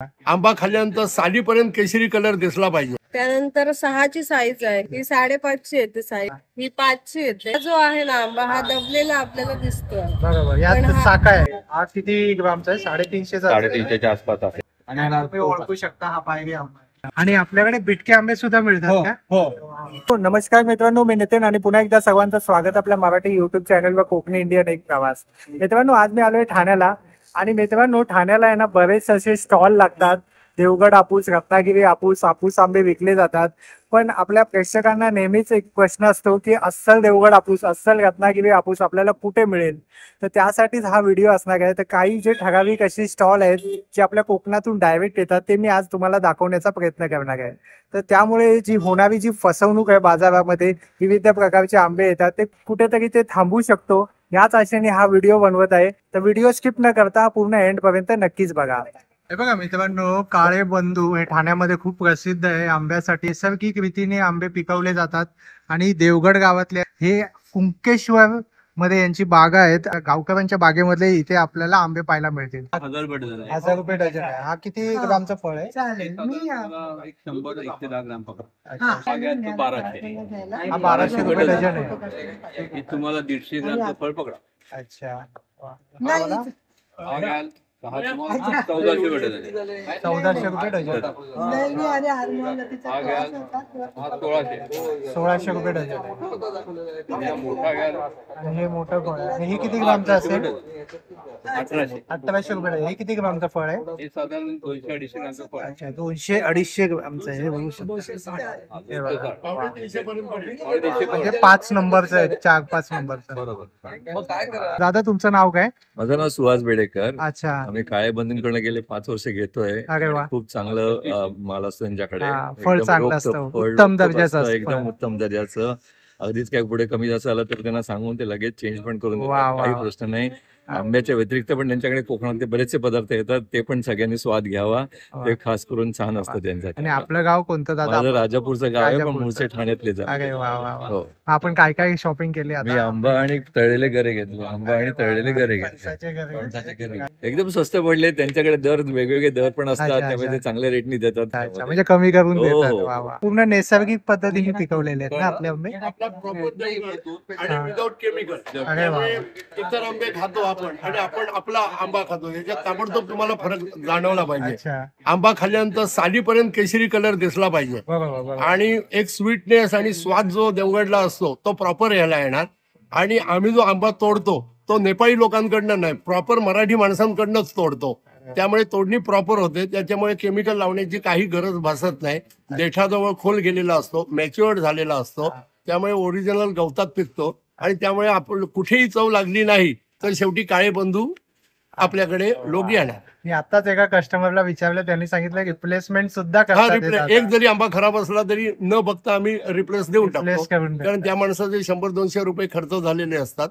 आंबा खाल्ल्यानंतर सालीपर्यंत केशरी कलर दिसला पाहिजे. त्यानंतर 6ची साईज आहे, ही 5.5ची येते साईज, ही 5ची येते. जो आहे ना आंबा हा दबलेला आपल्याला दिसतो. बरोबर. यात साखा आहे. हा किती ग्रामचा आहे? 350. 350च्या आसपास आहे. आणि तुम्ही ओळखू शकता हा पायरी आंबा आहे. आणि आपल्याकडे बिटके आंबे सुद्धा मिळतात का? हो. नमस्कार मित्रांनो, मी नितीन आणि पुन्हा एकदा सर्वांचं स्वागत आपल्या मराठी युट्यूब चॅनलवर कोकणी इंडियन एक प्रवास. मित्रांनो, आज मी आलोय ठाण्याला. आणि मित्रांनो, ठाण्याला आहे ना बरेच असे स्टॉल लागतात. देवगड हापूस, रत्नागिरी हापूस, हापूस आंबे विकले जातात. पण आपल्या प्रेक्षकांना नेहमीच एक प्रश्न असतो की अस्सल देवगड हापूस, अस्सल रत्नागिरी हापूस आपल्याला कुठे मिळेल. तर त्यासाठीच हा व्हिडिओ असणार आहे. तर काही जे ठराविक अशी स्टॉल आहेत जे आपल्या कोकणातून डायरेक्ट येतात ते मी आज तुम्हाला दाखवण्याचा प्रयत्न करणार आहे. तर त्यामुळे जी होणारी जी फसवणूक आहे बाजारामध्ये, विविध प्रकारचे आंबे येतात, ते कुठेतरी ते थांबू शकतो याच आशेने हा व्हिडिओ बनवत आहे. तर व्हिडिओ स्किप न करता पूर्ण एंड पर्यंत नक्कीच बघा. हे बघा मित्रांनो, काळे बंधू हे ठाण्यामध्ये खूप प्रसिद्ध आहे आंब्यासाठी. नैसर्गिक रीतीने आंबे पिकवले जातात. आणि देवगड गावातले हे कुंकेश्वर मध्ये यांची बागा आहेत. गावकऱ्यांच्या बागेमध्ये इथे आपल्याला आंबे पाहायला मिळतील. 1000 रुपये डझन आहे. हा किती ग्रामचा फळ आहे? 100 ते 10 ग्राम पकड. तो 1200. हा 1200 रुपये डझन आहे. तुम्हाला 150 ग्रामचं फळ पकडा. अच्छा. 1400 रुपये डझन. 1400 रुपये डझन. 1600 रुपये डझन. आणि हे मोठं फळ आहे. हे किती ग्रामचं असेल? 1800 रुपये डझन. हे किती ग्रामचं फळ आहे? हे साधारण 200-250 ग्रामचं फळ. अच्छा, 200-250 ग्रामचं आहे. हे बघू शकतो. म्हणजे 5 नंबरचं आहे, 4-5 नंबरचं. बरोबर. दादा, तुमचं नाव काय? माझं नाव सुहास बेडेकर. अच्छा. आम्ही काळे बंधूंकडे गेले 5 वर्ष घेतोय. अरे वा. खूप चांगलं माल असतो त्यांच्याकडे. फळ एकदम चांगलं रोख असतं, फळ उत्तम रोख दर्जाचं असतं, असतं. एकदम उत्तम दर्जाचं. अगदीच काय पुढे कमी जास्त आलं तर त्यांना सांगून ते लगेच चेंज पण करून वा, देतात. वा, काही वा. प्रश्न नाही. आंब्याच्या व्यतिरिक्त पण त्यांच्याकडे कोकणातले बरेचसे पदार्थ येतात, ते पण सगळ्यांनी स्वाद घ्यावा. ते खास करून छान असतं त्यांचं. आणि आपलं गाव कोणतं दादा? माझं राजापूरचं गाव आहे, पण राजापूरचं. मूळचे ठाण्यातलेच आहे. अरे वा वा वा. हो. आपण काय काय शॉपिंग केली मी आता? आंबा आणि तळलेले गरे घेतलो. आंबा आणि तळलेले गरे घेतले. फणसाचे गरे. फणसाचे गरे. एकदम स्वस्त पडले. त्यांच्याकडे दर वेगवेगळे दर पण असतात. अच्छा, त्यामुळे ते अच्छा. चांगल्या रेटनी देतात. अच्छा, म्हणजे कमी करून हो, देतात. हो. वा वा. पूर्ण नैसर्गिक पद्धतीने पिकवलेले आहेत ना आपले आंबे? आपला प्रॉपर देवगड आणि विदाउट केमिकल. अरे वा. इतर आंबे खातो आपण आणि आपण आपला आंबा खातो, याच्यात ताबडतोब तुम्हाला फरक जाणवला पाहिजे. अच्छा. आंबा खाल्ल्यानंतर सालीपर्यंत केशरी कलर दिसला पाहिजे. बरोबर बरोबर. आणि एक स्वीटनेस आणि स्वाद जो देवगडला असतो तो प्रॉपर यायला येणार. आणि आम्ही जो आंबा तोडतो तो नेपाळी लोकांकडनं नाही, प्रॉपर मराठी माणसांकडनंच तोडतो. त्यामुळे तोडणी प्रॉपर होते. त्याच्यामुळे केमिकल लावण्याची काही गरज भासत नाही. देठाजवळ खोल गेलेला असतो, मॅच्युअर्ड झालेला असतो, त्यामुळे ओरिजिनल गवतात पिकतो. आणि त्यामुळे आपण कुठेही चव लागली नाही तर शेवटी काळे बंधू आपल्याकडे लोक येणार. मी आताच एका कस्टमरला विचारलं, त्यांनी सांगितलं रिप्लेसमेंट सुद्धा हा, करतात. एक जरी आंबा खराब असला तरी न बघता आम्ही रिप्लेस देऊन टाकतो. Replace करून देतात. कारण त्या माणसाचे 100-200 रुपये खर्च झालेले असतात.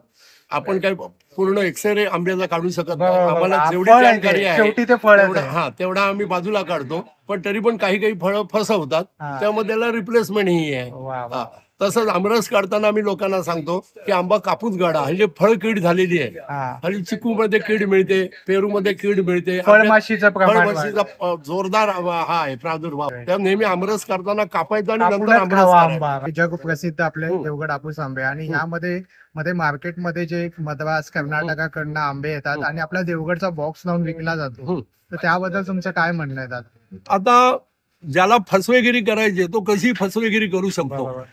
आपण काय पूर्ण एक्सरे आंब्याचा काढू शकत नाही. बरोबर. आम्हाला जेवढी फळ आहे जानकारी ते. आहे शेवटी ते फळ आहे. तेवढा आम्ही बाजूला काढतो. पण तरी पण काही फळं फसवतात, हा. त्यामध्ये त्याला रिप्लेसमेंट ही आहे. वा वा. हा. तसंच आमरस काढताना आम्ही लोकांना सांगतो की आंबा कापूच गाडा. हल्ली फळ कीड झालेली आहे. हा. हल्ली चिकू मध्ये कीड मिळते, पेरू मध्ये कीड मिळते, फळमाशीचं प्रमाण फळमाशीचा जोरदार हा आहे प्रादुर्भाव. त्या नेहमी आमरस करताना कापायचा आणि नंतर आपणच आमरस खावा करायचा. आंबा. जग प्रसिद्ध आपले हो. देवगड हापूस आंबे. आणि ह्यामध्ये मार्केटमध्ये जे मद्रास कर्नाटकाकडनं आंबे येतात आणि आपला देवगडचा बॉक्स लावून विकला जातो, तर त्याबद्दल तुमचं काय म्हणणं आहे दादा? आता ज्याला फसवेगिरी करायची तो कशी फसवेगिरी करू शकतो. बरोबर.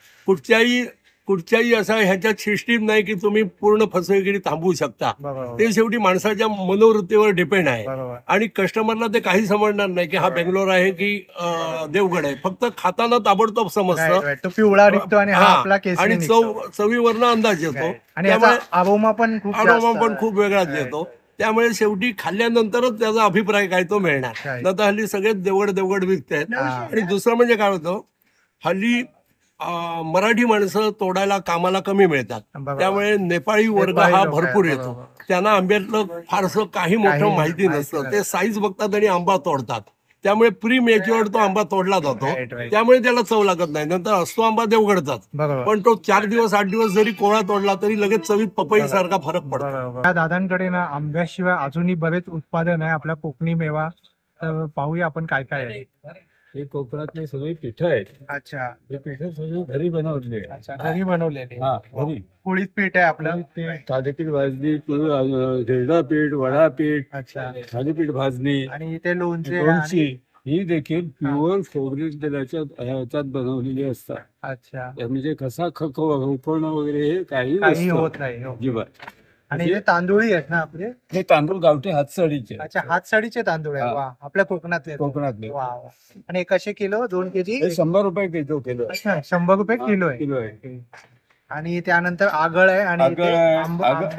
कुठच्याही असा ह्याच्यात सिस्टीम नाही की तुम्ही पूर्ण फसवेगिरी थांबवू शकता. बरोबर. ते शेवटी माणसाच्या मनोवृत्तीवर डिपेंड आहे. बरोबर. आणि कस्टमरला ते काही समजणार नाही की हा बेंगलोर आहे की देवगड आहे. फक्त खाताना ताबडतोब समजतं. Right, right. तो पिवळा निघतो आणि हा आपला केसरी आणि निघतो. चवीवरनं अंदाज येतो. आणि याचा अरोमा पण खूप अरोमा जास्त पण खूप वेगळाच येतो. त्यामुळे शेवटी खाल्ल्यानंतरच त्याचा अभिप्राय काय तो मिळणार. Right. न तर हल्ली सगळेच देवगड विकतायत. आणि दुसरं म्हणजे काय होतं, हल्ली मराठी माणसं तोडायला कामाला कमी मिळतात. बरोबर. त्यामुळे नेपाळी वर्ग नेपाळी हा लोक भरपूर आहेत. येतो. बरोबर. त्यांना आंब्यातलं फारसं काही मोठं माहिती नसतं. ते साईज बघतात आणि आंबा तोडतात. त्यामुळे प्री मॅच्युअर्ड तो आंबा तोडला जातो. Right, right. त्यामुळे त्याला चव लागत नाही. नंतर असतो आंबा देवगडचाच. बरोबर. पण तो 4 दिवस 8 दिवस जरी कोवळा तोडला तरी लगेच चवीत पपई सारखा फरक पडतो. बरोबर. या दादांकडे ना आंब्याशिवाय अजूनही बरेच उत्पादन आहे. आपला कोकणी मेवा तर पाहूया आपण काय काय आहे. हे कोकणातली सगळी पिठं आहेत. अच्छा हे पिठं सगळी घरी बनवली आहे. अच्छा, घरी बनवलेली. हा घरी. पोळीत पीठ आहे आपलं. थालीपीठ भाजणी, धिरडा पीठ, वडा पीठ, अच्छा, थालीपीठ भाजणी, आणि इथे लोणचे लोणची आणि- ही देखील प्युअर खोबरेल तेलाच्या ह्याच्यात बनवलेली असतात. अच्छा, म्हणजे कसा उकळणं वगैरे हे काही काही नसतं. होत नाही. हो. अजिबात. आणि हे तांदूळी आहेत ना आपले. हे तांदूळ गावठी हातसडीचे अच्छा, हातसडीचे तांदूळ आहे. हा. वा, आपल्या कोकणातले आहेत. कोकणातले. वा वा. आणि हे कसे किलो? 2 केजी. हे 100 रुपये किलो किलो अच्छा, 100 रुपये किलो आहे. किलो आहे. आणि त्यानंतर आगळ आहे आणि इथे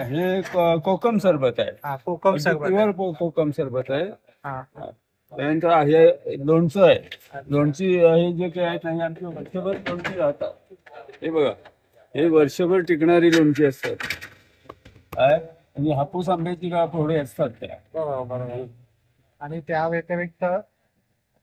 हे कोकम सरबत आहे. हा, कोकम सरबत आहे. प्युअर कोकम सरबत आहे. हा. त्यानंतर हे लोणचं आहे. लोणची हे जे काही आहेत ना, आमची वर्षभर लोणची राहतात. हे बघा, हे वर्षभर टिकणारी लोणची असतात. काय? आणि हापूस आंब्याची फोडे असतात त्या. बरोबर. आणि त्या व्यतिरिक्त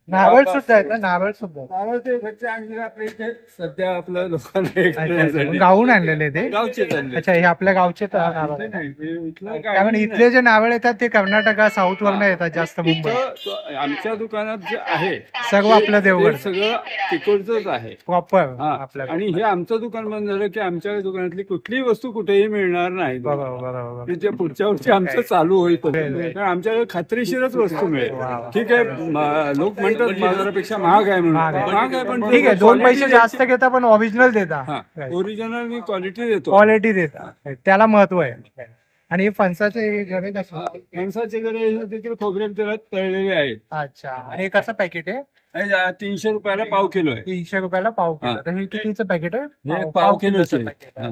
नारळ सुद्धा आहे ना? नारळ सुद्धा. नारळ ते घरचे आणलेले आपल्या इथे सध्या आपल्या लोकांना एक अच्छा, करण्यासाठी. गावून आणलेले ते. गावचे आणले. अच्छा, हे आपल्या गावचे नारळ इथे आहे. नाही, इथलं काही कारण नाही. इथले जे नारळ येतात ते कर्नाटका, साऊथ वरनं येतात जास्त, मुंबई. आमच्या दुकानात जे आहे सर्व आपलं ते देवगड सगळं तिकडचंच आहे. प्रॉपर हा. आपल्या. आणि हे आमचं दुकान बंद झालं की आमच्या दुकानातली कुठलीही वस्तू कुठेही मिळणार नाही. बरोबर. की जे पुढच्या वर्षी आमचं चालू होईल. कारण आमच्याकडे खात्रीशीरच वस्तू मिळेल. ठीक आहे, लोक म्हणतात बाजारापेक्षा महाग आहे म्हणून. महाग आहे. महाग आहे पण ठीक आहे, 2 पैसे quality जास्त द्यायची. घेता पण ओरिजिनल देता. ओरिजिनल मी क्वालिटी देतो. क्वालिटी देता, त्याला महत्व आहे. आणि हे फणसाचे घरे कसे? माणसाचे घरे देखील खोबरेल तेलात तळलेले आहेत. अच्छा, आणि हे कसं पॅकेट आहे? हे 300 रुपयाला पाव किलो आहे. 300 रुपयाला पाव किलो. हा. तर हे कितीचं पॅकेट आहे? हे पाव किलोचे. पॅकेट आहे.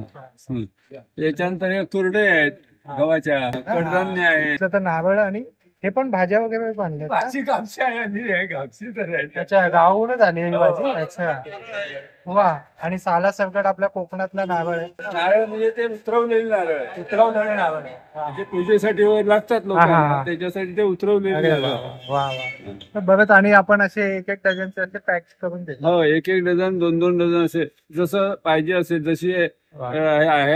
हं. त्याच्यानंतर हे कुरडे आहेत गव्हाच्या, कडधान्य आहे. इथलं तर नारळ आणि हे पण भाज्या वगैरे पण आणल्यात का? भाजी कापशी आहे आणि हे कापशी तर आहे. अच्छा, गावाहूनच आली ही भाजी. अच्छा, वा. आणि साला सरकट आपल्या कोकणातला नारळ आहे. नारळ म्हणजे ते उतरवलेले नारळ आहे. उतरवलेले नारळ आहे. हा. जे पूजेसाठी वगैरे लागतात हा, लोकांना, हा. त्याच्यासाठी ते उतरवलेले अरे नारळ. वा. तर बघत, आणि आपण असे एक डझनचे असे पॅक करून देतो. हो, एक डझन, 2 डझन असे जसं पाहिजे असेल, जशी हे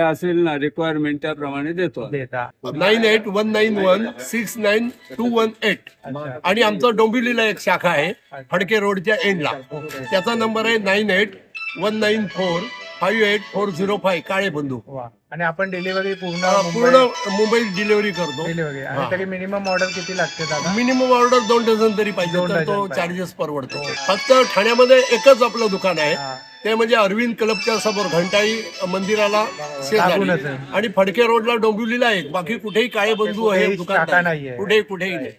असेल ना रिक्वायरमेंट त्याप्रमाणे देतो. देता. 9819169218 आणि आमचं डोंबिवलीला एक शाखा आहे फडके रोडच्या एंडला. त्याचा नंबर आहे 9819458405. काळे बंधू. वा. आणि आपण डिलिव्हरी पूर्ण पूर्ण मुंबईत डिलिव्हरी करतो. डिलिव्हरी. आणि हा. तरी मिनिमम ऑर्डर किती लागते दादा? मिनिमम ऑर्डर 2 डझन तरी पाहिजे, 2 तर तो डझन पाहिजे. चार्जेस परवडतो. फक्त ठाण्यामध्ये एकच आपलं दुकान आहे, हा. ते म्हणजे अरविंद क्लबच्या समोर घंटाई मंदिराला शेजारी. लागूनच आहे. आणि फडके रोडला डोंबिवलीला एक. बाकी कुठेही काळे बंधू आहे कुठेही दुकान शाखा नाही. नाहीये. कुठेही नाही.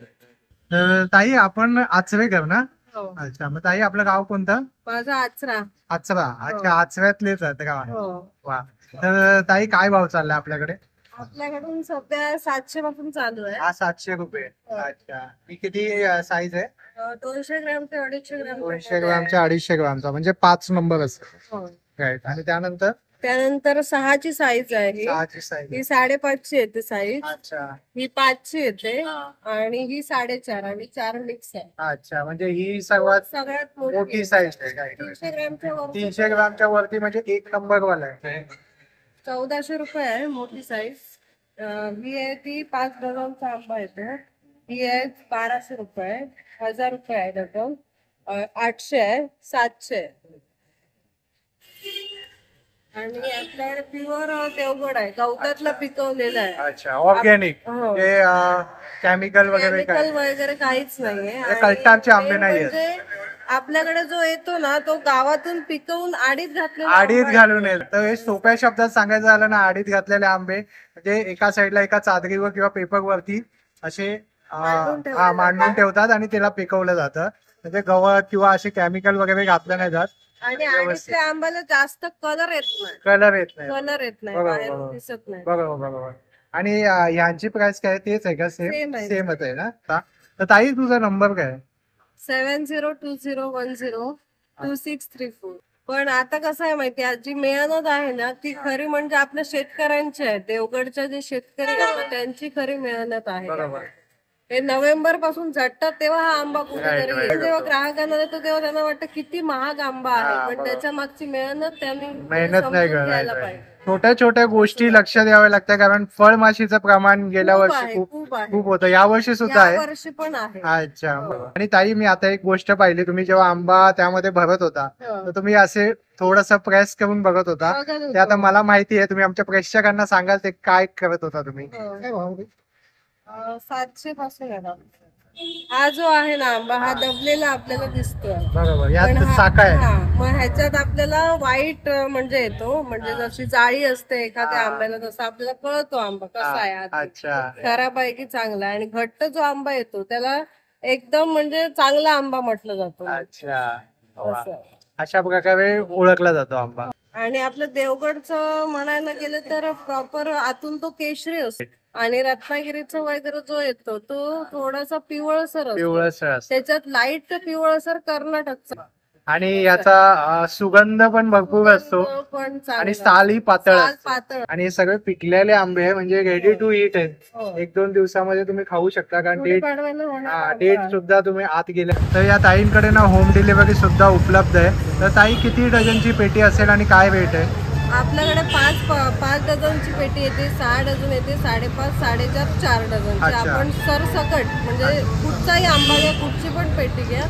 तर ताई, आपण आचरेकर ना? हो. अच्छा, मग ताई आपलं गाव कोणतं? माझा आचरा. आचरा. अच्छा, आचऱ्यातलेच आहेत गाव. हो. वा. तर ताई, काय भाव चाललाय आपल्याकडे? आपल्याकडून सध्या 700 पासून चालू आहे. हा, 700 रुपये. अच्छा, ही किती साईज आहे? 200 ग्रॅम ते 250 ग्रॅम. 200 ग्रामच्या 250 ग्रामचा, म्हणजे 5 नंबर असतो. हो. राईट. आणि त्यानंतर त्यानंतर 6ची साईज आहे ही. 6ची साईज. ही 5.5ची येते साईज. अच्छा. ही 5ची येते आणि ही 4.5 आणि 4 मिक्स आहे. अच्छा, म्हणजे ही सर्वात सगळ्यात मोठी साईज आहे. 300 ग्रॅमच्या वर 300 ग्रामच्या वरती म्हणजे 1 नंबर वाला आहे. 1400 रुपये आहे मोठी साईज. ही आहे ती 5 डझनचा आंबा येते. ही आहे 1200 रुपये. 1000 रुपये आहे डझन. 800 आहे. 700 आहे. आणि आपल्याकडे प्युअर देवगड आहे, गवतातला पिकवलेला आहे. अच्छा, ऑर्गॅनिक. हो. हे केमिकल वगैरे काय? केमिकल वगैरे काहीच नाहीये. आणि कल्टारचे आंबे main नाहीयेत. म्हणजे आपल्याकडे जो येतो ना, तो गावातून पिकवून आडीत घातलेला आडीत आंबा आहे. घालून येत. तर हे सोप्या शब्दात सांगायचं झालं ना, आडीत घातलेले आंबे म्हणजे एका साईडला एका चादरीवर किंवा पेपरवरती असे मांडून ठेवले मांडून ठेवतात आणि त्याला पिकवलं जातं. म्हणजे गवत किंवा असे केमिकल वगैरे घातले नाही जात. आणि आडीतल्या आंब्याला जास्त कलर येत नाही. कलर येत नाही. कलर येत नाही, बरोबर, बाहेर बरोबर. दिसत नाही. बरोबर. आणि ह्यांची प्राइस काय? तेच आहे का? Same आहे. सेमच आहे ना? तर ताई, तुझा नंबर काय? 7020102634. पण आता कसं आहे माहिती, जी मेहनत आहे ना, ती खरी म्हणजे आपल्या शेतकऱ्यांची आहे. देवगडच्या जे शेतकरी आहेत ना, त्यांची खरी मेहनत आहे. बरोबर. हे नोव्हेंबर पासून झटतात तेव्हा हा आंबा कुठेतरी right. येतो. जेव्हा ग्राहकांना देतो तेव्हा त्यांना वाटतं किती महाग आंबा हा, आहे, पण बरोबर. त्याच्या मागची मेहनत त्यांनी मेहनत नाही समजून घ्यायला करणार. पाहिजे. छोट्या छोट्या गोष्टी लक्ष द्याव्या लागतात, कारण फळमाशीचं प्रमाण गेल्या खूप वर्षी आहे, खूप खूप आहे. खूप होतं, या वर्षी सुद्धा या आहे. वर्षी पण आहे. अच्छा. आणि ताई, मी आता एक गोष्ट पाहिली, तुम्ही जेव्हा आंबा त्यामध्ये भरत होता तर तुम्ही असे थोडस प्रेस करून बघत होता. बघत होतो. ते आता मला माहिती आहे, तुम्ही आमच्या प्रेक्षकांना सांगाल ते काय करत होता तुम्ही? हो. 700 पासून येतात. हा जो आहे ना आंबा, हा दबलेला आपल्याला दिसतोय. बरोबर, पण यात हा- साखा आहे. हा, मग ह्याच्यात आपल्याला वाईट म्हणजे येतो, म्हणजे जशी जाळी असते एखाद्या आंब्याला तसं आपल्याला कळतो आंबा कसा आहे आधी. अच्छा. खराब आहे की चांगला आहे. आणि घट्ट जो आंबा येतो त्याला एकदम म्हणजे चांगला आंबा म्हटलं जातो. अच्छा. वा. असं. अशा प्रकारे ओळखला जातो आंबा. आणि आपलं देवगडचं म्हणायला गेलं तर प्रॉपर आतून तो केशरी असतो, आणि रत्नागिरीचा वगैरे जो येतो तो थोडासा पिवळसर असतो. पिवळसर असतो. त्याच्यात लाईट पिवळसर कर्नाटकचा आणि याचा सुगंध पण भरपूर असतो, पण चांगला. आणि सालही पातळ साल असते. पातळ. आणि हे सगळे पिकलेले आंबे आहे, म्हणजे रेडी टू ईट आहे. हो. 1-2 दिवसामध्ये तुम्ही खाऊ शकता, कारण डेट गुढीपाडव्याला होणार डेट आंबा. सुद्धा तुम्ही आत गेले तर या ताईंकडे ना होम डिलिव्हरी सुद्धा उपलब्ध आहे. तर ताई, किती डझनची पेटी असेल आणि काय रेट आहे? आपल्याकडे 5 डझनची पेटी येते, 6 डझन येते, 5.5, 4.5, 4 डझनची. अच्छा. आपण सरसकट म्हणजे कुठचाही आंबा घ्या, कुठची पण पेटी घ्या,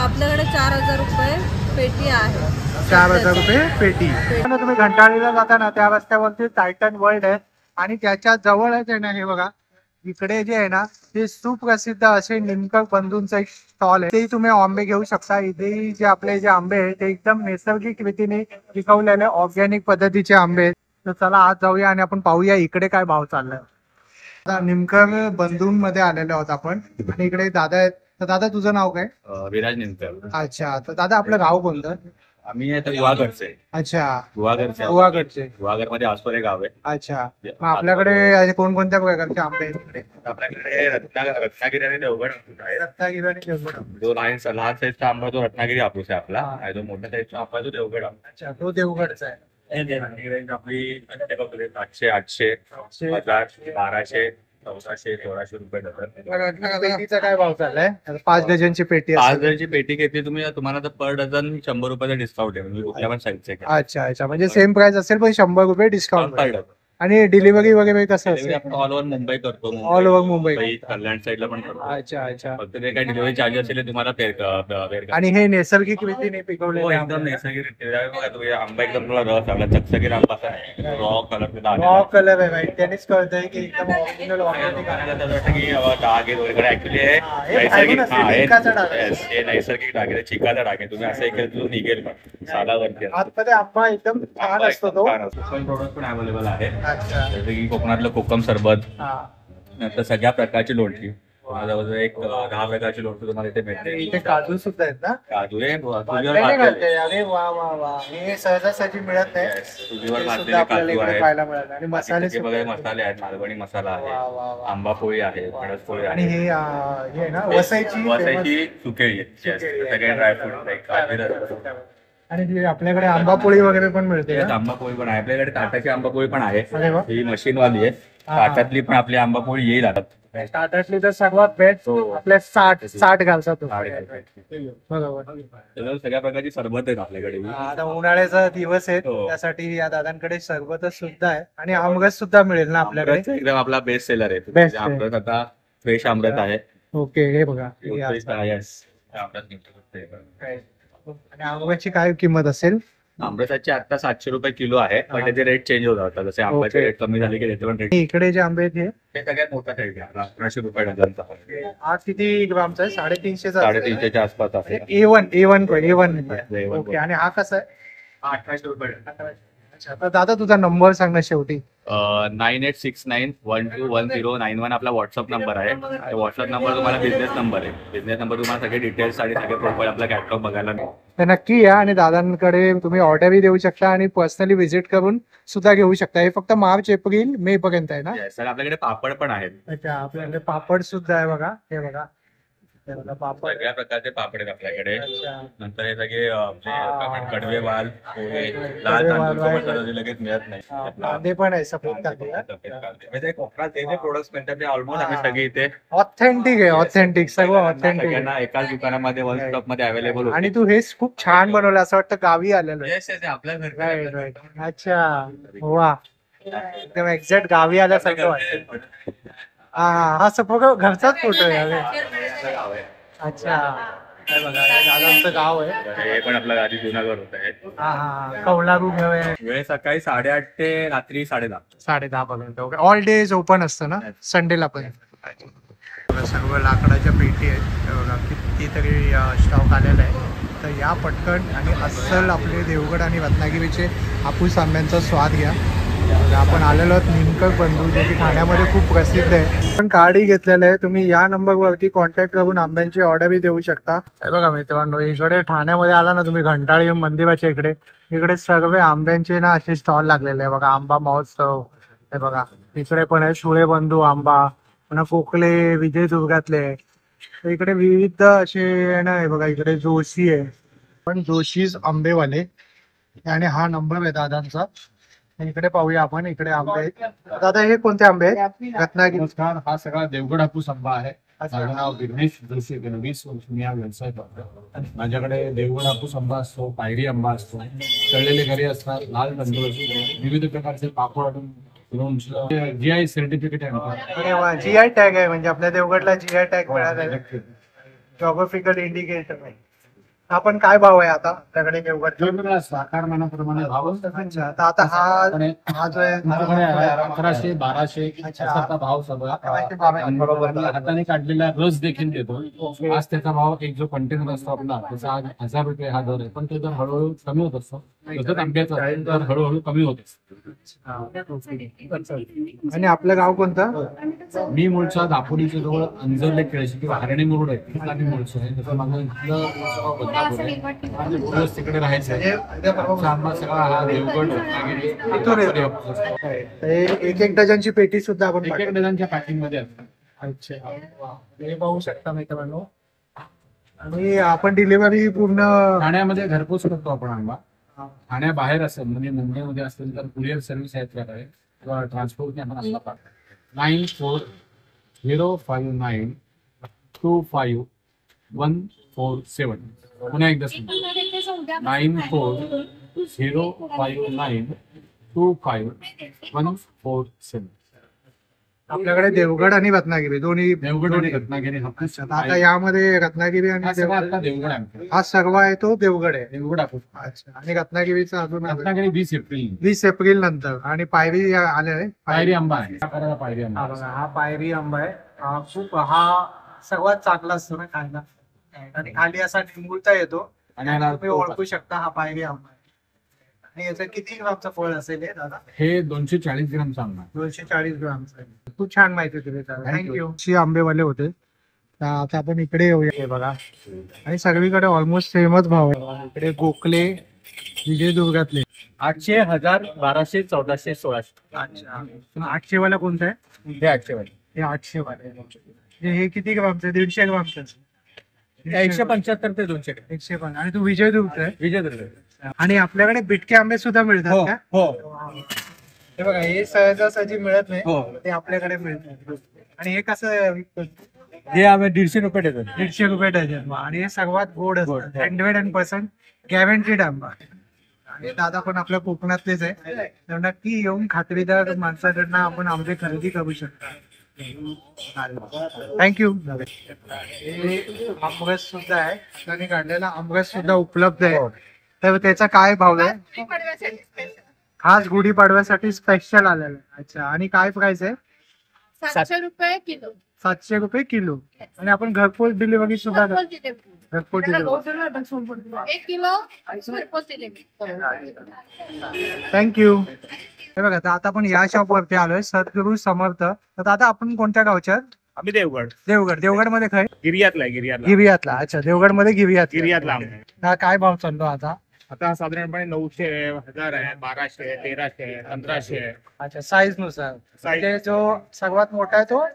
आपल्याकडे 4,000 रुपये पेटी आहे. 4,000 रुपये पेटी. तुम्ही घंटाळीला जाता ना, त्या रस्त्यावरती टायटन वर्ल्ड आहे, आणि त्याच्या जवळच आहे ना, हे बघा इकडे जे आहे ना, ते सुप्रसिद्ध असे निमकर बंधूंचा एक स्टॉल आहे. ते तुम्ही आंबे घेऊ शकता. इथे जे आपले जे आंबे आहेत ते एकदम नैसर्गिक रीतीने पिकवलेले ऑर्गॅनिक पद्धतीचे आंबे आहेत. तर चला आज जाऊया आणि आपण पाहूया इकडे काय भाव चाललाय. आता निमकर बंधूंमध्ये आलेलो आहोत आपण, आणि इकडे दादा आहेत. तर दादा, तुझं नाव काय? विराज निमकर. अच्छा. तर दादा, आपलं गाव कोणतं? आम्ही आता गुहागरचे. अच्छा. गुहागरचे. गुहागरचे. गुहागरमध्ये आसपास एक गाव आहे. अच्छा. मग आपल्याकडे कोणकोणत्या प्रकारचे आंबे आहेत इकडे? आपल्याकडे रत्नागिरी आणि देवगड आहे. रत्नागिरी आणि देवगड. जो लहान साईजचा आंबा तो रत्नागिरी हापूस आहे आपला, हा. आणि जो मोठ्या साईजचा आंबा तो देवगड आंबा. अच्छा, तो देवगडचा आहे. रत्नागिरी range आपली 700, 800, 1000, 1200, 1400, 1600 रुपये डझन. पेटीचा काय भाव चाललाय? आता 5 डझनची पेटी 5 असेल. डझनची पेटी घेतली तुम्ही, तुम्हाला तर पर डझन 100 रुपयाचा डिस्काउंट आहे, म्हणजे कुठल्या पण साईजचे अच्छा अच्छा, म्हणजे सेम प्राइस असेल पण 100 रुपये डिस्काउंट. पर डझन. आणि डिलिव्हरी वगैरे कसं असेल? आपण ऑल ओव्हर मुंबई करतो. All over Mumbai. कल्याण साईडला पण करतो. अच्छा अच्छा. फक्त ते काय डिलिव्हरी चार्ज असेल ते तुम्हाला पे आणि हे नैसर्गिक रीतीने हो, पिकवलेले एकदम नैसर्गिक रीतीने. बघा तुम्ही आंबा एकदम तुला रस आपला चकचकीत आंबा रॉ कलर रॉ कलर आहे भाई, त्यानेच कळतंय की एकदम ऑरिजिनल ऑर्गॅनिक आहे. डाग आहे वगैरे ऍक्च्युली हे हे नैसर्गिक. ऐकून हा, असेल, चिकाचा डाग आहे. yes, हे नैसर्गिक डाग आहे, चिकाचा डाग आहे. तुम्ही असं एक केलं तर तो निघेल पण सालावरती असतो. आतमध्ये आंबा एकदम छान असतो तो. प्रोडक्ट पण अवेलेबल आहे, अच्छा. जसं की कोकणातलं कोकम सरबत, हा. नंतर सगळ्या प्रकारची लोणची. जवळजवळ एक 10 प्रकारची लोणची तुम्हाला इथे मिळते. इथे काजू सुद्धा आहेत ना? काजू आहे, तुझीवर भाजलेले भाजलेले. घालते. अरे वा वा वा, हे सहजासहजी मिळत नाही. Yes, तुझीवर हे सुद्धा भाजलेले आपल्याला काजू इकडे आहे, पाहायला मिळत. आणि मसाले बाकीचे वगैरे सुद्धा. मसाले आहेत, मालवणी मसाला वा आहे, वा वा. आंबा पोळी आहे, फणस पोळी आणि आहे, हे हे आहे ना वसईची वसईची सुकेळी आहे. Yes, सुकेळी आहे. सगळे ड्रायफ्रूट. आणि जे आपल्याकडे आंबा पोळी वगैरे पण मिळते त्यात ना? आंबा पोळी पण आहे, आपल्याकडे ताटाची आंबा पोळी पण आहे. अरे वा. ही मशीनवाली आहे. हा. ताटातली पण आपली आंबा पोळी येईल आता. स्टार्टरली तर सर्वात बेस्ट हो. आपल्या 60 घालतात तो. साठ आहे. बरोबर. त्याच्यावर सगळ्या प्रकारची सरबत आहेत आपल्याकडे. आता उन्हाळ्याचा दिवस आहे, हो. त्यासाठी या दादांकडे सरबत सुद्धा आहे, आणि आमरस सुद्धा मिळेल ना आपल्याकडे? आमरस एकदम आपला बेस्ट सेलर आहे. Best आहे. आमरस आता फ्रेश आमरस आहे. ओके, हे बघा. हे Fresh असं. आहे, yes. आमरस निघतो. आणि आंब्याची काय किंमत असेल? आमरसाचे आता 700 रुपये किलो आहे, पण हा. त्याचे रेट चेंज होत होतात. जसे आंब्याचे Okay. रेट कमी झाले की त्याचे पण रेट. इकडे जे आंबे आहेत हे सगळ्यात मोठा रेट आहे 1100 रुपये डझनचा. हे हा किती ग्रामचा आहे? 350 350च्या आसपास आहे. A1 okay. आणि हा कसा आहे? 1800 रुपये डझन. अच्छा. तर दादा, तुझा नंबर सांग ना शेवटी. 9869121091 आपला व्हॉट्सअप नंबर आहे. व्हॉट्सअप नंबर तुम्हाला बिझनेस नंबर आहे. बिझनेस नंबर तुम्हाला सगळे डिटेल्स आणि सगळे प्रोफाईल आपला कॅटलॉग बघायला मिळेल. तर नक्की या, आणि दादांकडे तुम्ही ऑर्डरही देऊ शकता आणि पर्सनली व्हिजिट करून सुद्धा घेऊ शकता. हे फक्त मार्च एप्रिल मे पर्यंत आहे ना? सर आपल्याकडे पापड पण आहेत. अच्छा. आपल्याकडे पापड सुद्धा आहे बघा, हे बघा. हे बघा पापड आहे. सगळ्या प्रकारचे पापड आहेत आपल्याकडे. अच्छा. नंतर हे सगळे आपले काय म्हणतात, कडवे वाल, पोहे, कडवे लाल वाल तांदूळ आहे. मसाला जे लगेच मिळत नाही. हा, कांदे पण आहे सफेद कांदे. सफेद कांदे. म्हणजे कोकणात जे जे प्रोडक्ट्स मिळतात ते ऑलमोस्ट आम्ही सगळे इथे ऑथेंटिक आहे, ऑथेंटिक सर्व ऑथेंटिक सगळ्यांना एकाच दुकानामध्ये वन स्टॉप मध्ये अवेलेबल आणि तू हे खूप छान बनवलं, असं वाटतं गावी आलेलो आहे. येस येस आपल्या घरी राईट राईट. अच्छा वा, एकदम एक्झॅक्ट गावी आल्यासारखं वाटतं. हा सगळं घरचाच फोटो आहे. अच्छा, काय बघा हे दादांचं गाव आहे. हे पण आपलं आधी जुनागड होत आहे. हा कौलारू गाव आहे. वेळ सकाळी 8:30 ते रात्री 10:30. 10:30 पर्यंत ऑल डेज ओपन असतं ना, संडेला पण. सर्व लाकडाच्या पेटी आहेत, हे बघा कितीतरी स्टॉक आलेला आहे. तर या पटकन आणि अस्सल आपले देवगड आणि रत्नागिरीचे हापूस आंब्यांचा स्वाद घ्या. आपण आलेलो आहोत निमकर बंधू, जे की ठाण्यामध्ये खूप प्रसिद्ध आहे. पण कार्डही घेतलेलं आहे, तुम्ही या नंबरवरती कॉन्टॅक्ट करून आंब्यांची ऑर्डरही देऊ शकता. हे बघा मित्रांनो, इकडे ठाण्यामध्ये आला ना तुम्ही घंटाळी मंदिराच्या इकडे सर्व आंब्यांचे ना असे स्टॉल लागलेले आहे. बघा आंबा महोत्सव, हे बघा इकडे पण आहे सुळे बंधू आंबा, पुन्हा कोकले विजयदुर्गातले. इकडे विविध असे ना, हे बघा इकडे जोशी आहे, पण जोशीच आंबेवाले. आणि हा नंबर आहे दादांचा. इकडे पाहूया आपण, इकडे आंबे आहेत. दादा हे कोणते आंबे आहेत? रत्नागिरी. नमस्कार, हा सगळा देवगड हापूस आंबा आहे. माझं नाव विघ्नेश जोशी. 20 वर्ष मी हा व्यवसाय करतो. माझ्याकडे देवगड हापूस आंबा असतो, पायरी आंबा असतो, तळलेले घरी असतात, लाल तांदूळ असतो, विविध प्रकारचे पापड, GI सर्टिफिकेट आहे. अरे वा, GI टॅग आहे, म्हणजे आपल्या देवगडला GI टॅग मिळाला आहे, जॉग्राफिकल इंडिकेटर आहे. आपण काय भाव आहे आता आपल्याकडे देवगड? साकार मानाप्रमाणे भाव. अच्छा, तर आता हा जो आहे 1100, 1200 असा भाव सगळा. हाताने काढलेला रस देखील देतो. आज त्याचा भाव एक जो कंटेनर असतो आपला, त्याचा आज 1000 रुपये हा दर आहे, पण तो दर हळूहळू कमी होत असतो. तसंच आंब्याचा दर हळूहळू कमी होत असतो. आणि आपलं गाव कोणतं? मी मूळचा दापोलीच्या जवळ अंजरले केळशी किंवा हरणे मुरुड आहे, तिथं आम्ही मूळचं आहे. तसं माझं इथलं मूळचं गाव बदलापूर आहे. आणि दिवस तिकडे राहायचं आहे. आमचा आंबा सगळा हा देवगड रत्नागिरी हापूस असतो. एक डझनची पेटी सुद्धा आपण एक डझनच्या पॅकिंग मध्ये असतात. अच्छा, हे पाहू शकता मित्रांनो. आणि आपण डिलिव्हरी पूर्ण ठाण्यामध्ये घरपोच करतो आपण आंबा. ठाण्याबाहेर असेल म्हणजे मुंबईमध्ये असेल तर कुरिअर सर्व्हिस आहे आपल्याकडे, किंवा ट्रान्सपोर्टने आपण आंबा पाठवतो. 9405254147. पुन्हा एकदा सांगतो, 9405254147. आपल्याकडे देवगड आणि रत्नागिरी दोन्ही. देवगड आणि रत्नागिरी हापूस. आता यामध्ये रत्नागिरी आणि हा सगळा आता देवगड आहे. हा सर्व आहे तो देवगड आहे. देवगड हापूस. अच्छा, आणि रत्नागिरीचा अजून रत्नागिरी 20 एप्रिल. 20 एप्रिल नंतर. आणि पायरी आले आहे. पायरी आंबा आहे. पायरी हा आंबा. बघा, हा पायरी आंबा आहे. हा सर्वात चांगला असतो ना खायला, आणि खाली असा निमुळता येतो आणि तुम्ही ओळखू शकता हा पायरी आंबा आहे. आणि याचं किती ग्रामचं फळ असेल हे दादा? हे 240 ग्रामचा आंबा. 240 ग्रामचं आहे. खूप छान माहिती दिली दादा, थँक्यू. आंबेवाले होते. तर आता आपण इकडे येऊया. हे बघा, आणि सगळीकडे ऑलमोस्ट सेमच भाव आहे. इकडे गोखले विजयदुर्गातले 800, 1000, 1200, 1400, 1600. अच्छा, 800 वाला कोणता आहे? हे 800 वाले. हे 800 वाले. हे किती ग्रामचं? 150 ग्रामचं. 175 ते 200. 105. आणि तू विजयदुर्ग आहे? विजयदुर्ग. आणि आपल्याकडे बिटके आंबे सुद्धा मिळतात का? हो. हे बघा, हे सहजासहजी मिळत नाही, हो. ते आपल्याकडे मिळतात. आणि हे कसं विकतो? हे आम्ही 150 रुपये देतो. 150 रुपये डझन. आणि हे सर्वात गोड असतं, 100% गॅरंटीड आंबा. आणि दादा पण आपल्या कोकणातलेच आहे, तर नक्की येऊन खात्रीदार माणसाकडनं आपण आंबे खरेदी करू शकता. थँक्यू. आमरस सुद्धा आहे, त्यांनी काढलेला आमरस सुद्धा उपलब्ध आहे. तर त्याचा काय भाव आहे? खास गुढीपाडव्यासाठी स्पेशल आलेला आहे. अच्छा, आणि काय प्राइस आहे? 700 रुपये किलो. 700 रुपये किलो. आणि आपण घरपोच डिलिव्हरी सुद्धा करतो. घरपोच डिलिव्हरी. 1 किलो घरपोच डिलिव्हरी. थँक्यू. हे बघा, आता आपण या शॉप वरती आलोय, सद्गुरू समर्थ. तर आता आपण कोणत्या गावच्या? आम्ही देवगड देवगड मध्ये काय? गिरियातला गिरियातला. अच्छा, देवगड मध्ये गिरियातला आम्ही. हा काय भाव चाललो आता? आता साधारणपणे 900 आहे, 1000 आहे, 1200, 1300, 1500. अच्छा, साईज नुसार. साईज. म्हणजे जो सर्वात मोठा आहे तो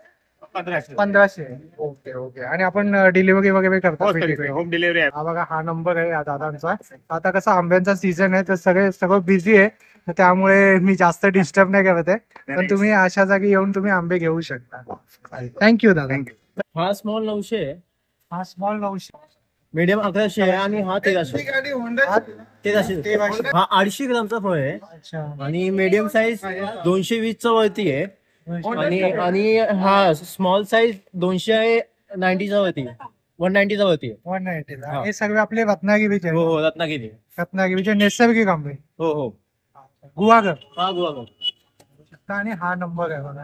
1500. 1500. Okay okay. आणि आपण डिलिव्हरी वगैरे करतो हो सर, होम डिलिव्हरी आहे. हा बघा, हा नंबर आहे या दादांचा. आता कसं आंब्यांचा सीझन आहे तर सगळं बिझी आहे, तर त्यामुळे मी जास्त डिस्टर्ब नाही करत आहे. पण तुम्ही अशा जागी येऊन तुम्ही आंबे घेऊ शकता. थँक्यू दादा. हा स्मॉल 900 आहे, हा स्मॉल 900. मीडियम 1100 आहे आणि हा 1300. हा 250 ग्रामचा फळ आहे अच्छा. आणि मीडियम साईज 220 चा वरती आहे आणि हा स्मॉल साईज 200 आहे, 90 चा वरती आहे, 190 चा वरती आहे. 190. हा. हे सगळे आपले रत्नागिरीचे हो आहेत. हो, रत्नागिरी. रत्नागिरीचे नैसर्गिक आंबे. हो हो. गुहागर. हा गुवागर. आणि हा नंबर आहे बघा.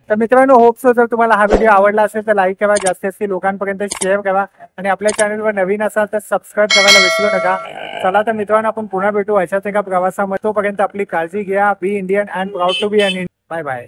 तर मित्रांनो, होप सो जर तुम्हाला हा व्हिडिओ आवडला असेल तर लाईक करा, जास्तीत जास्त लोकांपर्यंत शेअर करा आणि आपल्या चॅनलवर नवीन असाल तर सबस्क्राईब करायला विसरू नका. चला तर मित्रांनो, आपण पुन्हा भेटू अशाच एका प्रवासामध्ये. तोपर्यंत आपली काळजी घ्या. Be Indian and proud to be an Indian. Bye bye.